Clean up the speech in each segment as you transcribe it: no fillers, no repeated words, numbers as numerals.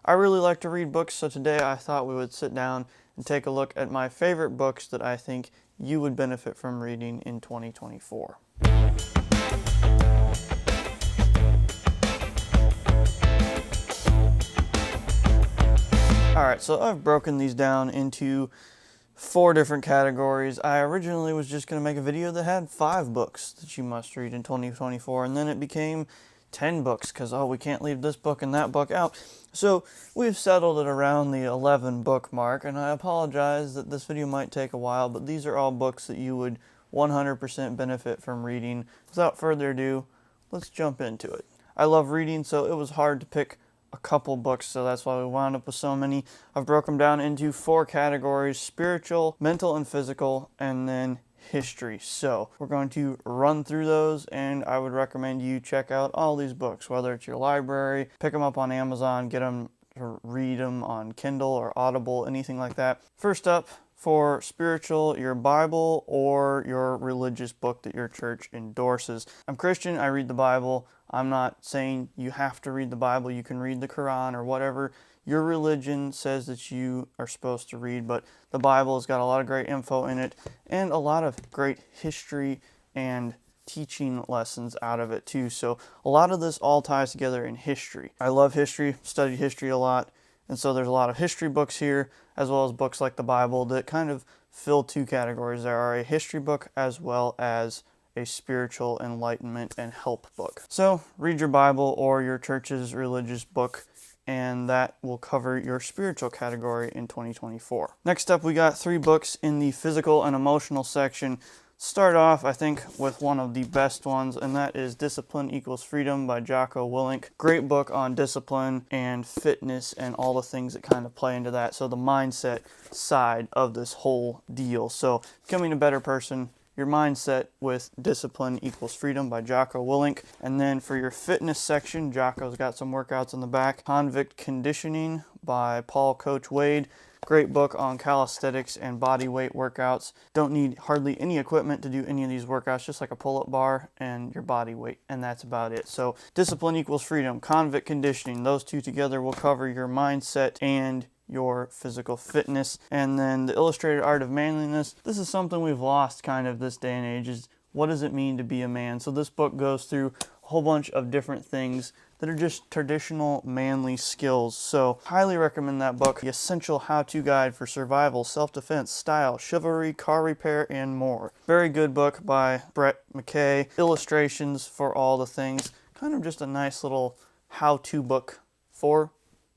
I really like to read books, so today I thought we would sit down and take a look at my favorite books that I think you would benefit from reading in 2024. Alright, so I've broken these down into 4 different categories. I originally was just going to make a video that had 5 books that you must read in 2024, and then it became 10 books because, we can't leave this book and that book out. So we've settled it around the 11 book mark, and I apologize that this video might take a while, but these are all books that you would 100% benefit from reading. Without further ado, let's jump into it. I love reading, so it was hard to pick a couple books, so that's why we wound up with so many. I've broken them down into 4 categories: spiritual, mental and physical, and then history. So we're going to run through those, and I would recommend you check out all these books, whether it's your library, pick them up on Amazon, get them or read them on Kindle or Audible, anything like that. First up, for spiritual, your Bible or your religious book that your church endorses. I'm Christian, I read the Bible. I'm not saying you have to read the Bible. You can read the Quran or whatever your religion says that you are supposed to read, but the Bible has got a lot of great info in it and a lot of great history and teaching lessons out of it too. So a lot of this all ties together in history. I love history, studied history a lot, and so there's a lot of history books here, as well as books like the Bible that kind of fill 2 categories. There are a history book as well as a spiritual enlightenment and help book. So read your Bible or your church's religious book, and that will cover your spiritual category in 2024. Next up, we got 3 books in the physical and emotional section. Start off, I think, with one of the best ones, and that is Discipline Equals Freedom by Jocko Willink. Great book on discipline and fitness and all the things that kind of play into that. So the mindset side of this whole deal. So becoming a better person, your mindset with Discipline Equals Freedom by Jocko Willink. And then for your fitness section, Jocko's got some workouts in the back. Convict Conditioning by Paul Coach Wade. Great book on calisthenics and body weight workouts. Don't need hardly any equipment to do any of these workouts, just like a pull-up bar and your body weight, and that's about it. So Discipline Equals Freedom, Convict Conditioning, those 2 together will cover your mindset and your physical fitness. And then the Illustrated Art of Manliness. This is something we've lost kind of this day and age, is what does it mean to be a man? So this book goes through a whole bunch of different things that are just traditional manly skills. So highly recommend that book. The Essential How-To Guide for Survival, Self-Defense, Style, Chivalry, Car Repair, and more. Very good book by Brett McKay. Illustrations for all the things. Kind of just a nice little how-to book for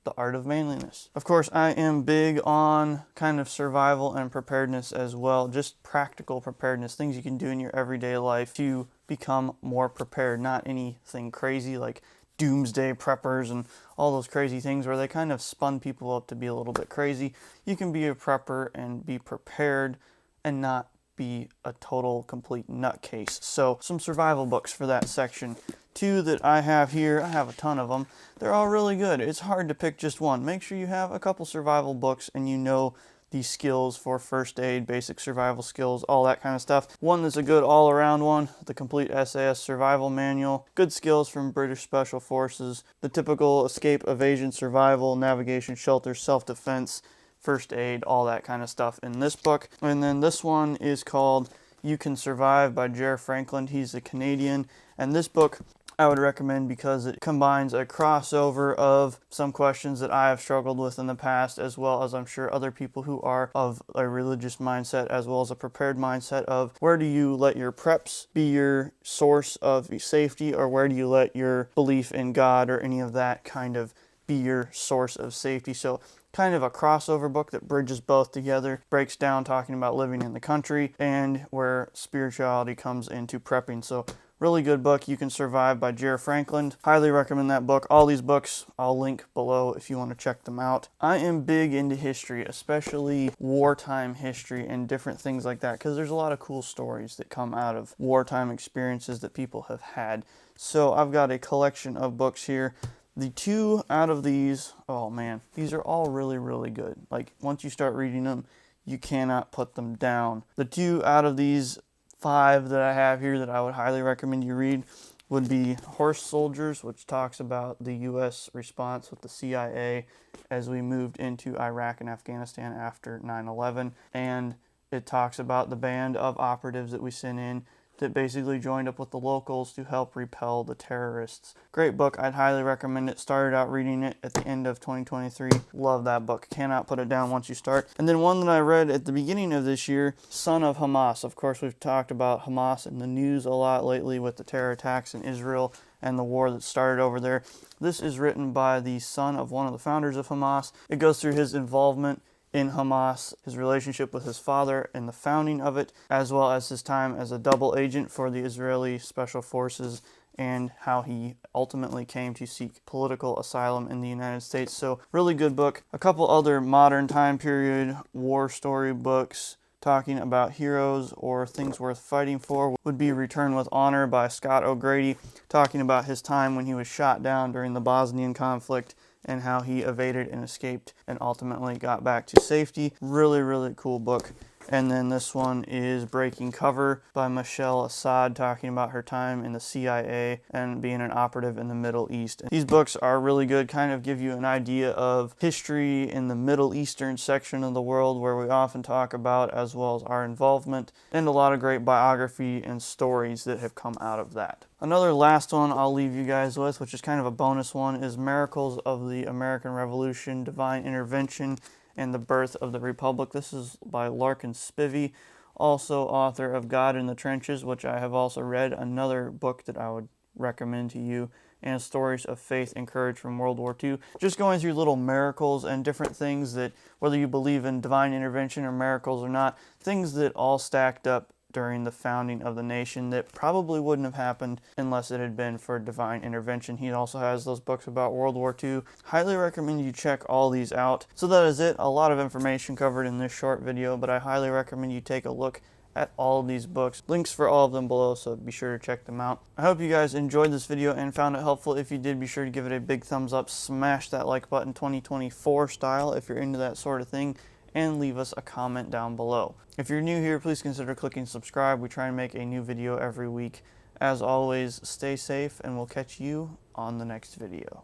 the Art of Manliness. Of course, I am big on kind of survival and preparedness as well. Just practical preparedness, things you can do in your everyday life to become more prepared. Not anything crazy like doomsday preppers and all those crazy things where they kind of spun people up to be a little bit crazy. You can be a prepper and be prepared and not be a total complete nutcase. So some survival books for that section. 2 that I have here, I have a ton of them. They're all really good. It's hard to pick just one. Make sure you have a couple survival books and you know the skills for first aid, basic survival skills, all that kind of stuff. One that's a good all-around one, the Complete SAS Survival Manual. Good skills from British Special Forces. The typical escape, evasion, survival, navigation, shelter, self-defense, first aid, all that kind of stuff in this book. And then this one is called You Can Survive by Jer Franklin. He's a Canadian. And this book I would recommend because it combines a crossover of some questions that I have struggled with in the past, as well as I'm sure other people who are of a religious mindset, as well as a prepared mindset of where do you let your preps be your source of safety, or where do you let your belief in God or any of that kind of be your source of safety. So kind of a crossover book that bridges both together, breaks down talking about living in the country and where spirituality comes into prepping. So really good book, You Can Survive by Jer Franklin. Highly recommend that book. All these books I'll link below if you want to check them out. I am big into history, especially wartime history and different things like that, because there's a lot of cool stories that come out of wartime experiences that people have had. So I've got a collection of books here. The 2 out of these, oh man, these are all really, really good. Like, once you start reading them, you cannot put them down. The 2 out of these 5 that I have here that I would highly recommend you read would be Horse Soldiers, which talks about the U.S. response with the CIA as we moved into Iraq and Afghanistan after 9/11. And it talks about the band of operatives that we sent in that basically joined up with the locals to help repel the terrorists. Great book. I'd highly recommend it. Started out reading it at the end of 2023. Love that book. Cannot put it down once you start. And then one that I read at the beginning of this year, Son of Hamas. Of course, we've talked about Hamas in the news a lot lately with the terror attacks in Israel and the war that started over there. This is written by the son of one of the founders of Hamas. It goes through his involvement in Hamas, his relationship with his father and the founding of it, as well as his time as a double agent for the Israeli Special Forces and how he ultimately came to seek political asylum in the United States. So, really good book. A couple other modern time period war story books talking about heroes or things worth fighting for would be Return with Honor by Scott O'Grady, talking about his time when he was shot down during the Bosnian conflict and how he evaded and escaped and ultimately got back to safety. Really, really cool book. And then this one is Breaking Cover by Michelle Assad, talking about her time in the CIA and being an operative in the Middle East. These books are really good, kind of give you an idea of history in the Middle Eastern section of the world where we often talk about, as well as our involvement, and a lot of great biography and stories that have come out of that. Another last one I'll leave you guys with, which is kind of a bonus one, is Miracles of the American Revolution, Divine Intervention, and the Birth of the Republic. This is by Larkin Spivey, also author of God in the Trenches, which I have also read, another book that I would recommend to you, and Stories of Faith and Courage from World War II. Just going through little miracles and different things that, whether you believe in divine intervention or miracles or not, things that all stacked up during the founding of the nation that probably wouldn't have happened unless it had been for divine intervention. He also has those books about World War II. Highly recommend you check all these out. So that is it. A lot of information covered in this short video, but I highly recommend you take a look at all of these books. Links for all of them below, so be sure to check them out. I hope you guys enjoyed this video and found it helpful. If you did, be sure to give it a big thumbs up. Smash that like button 2024 style if you're into that sort of thing, and leave us a comment down below. If you're new here, please consider clicking subscribe. We try and make a new video every week. As always, stay safe, and we'll catch you on the next video.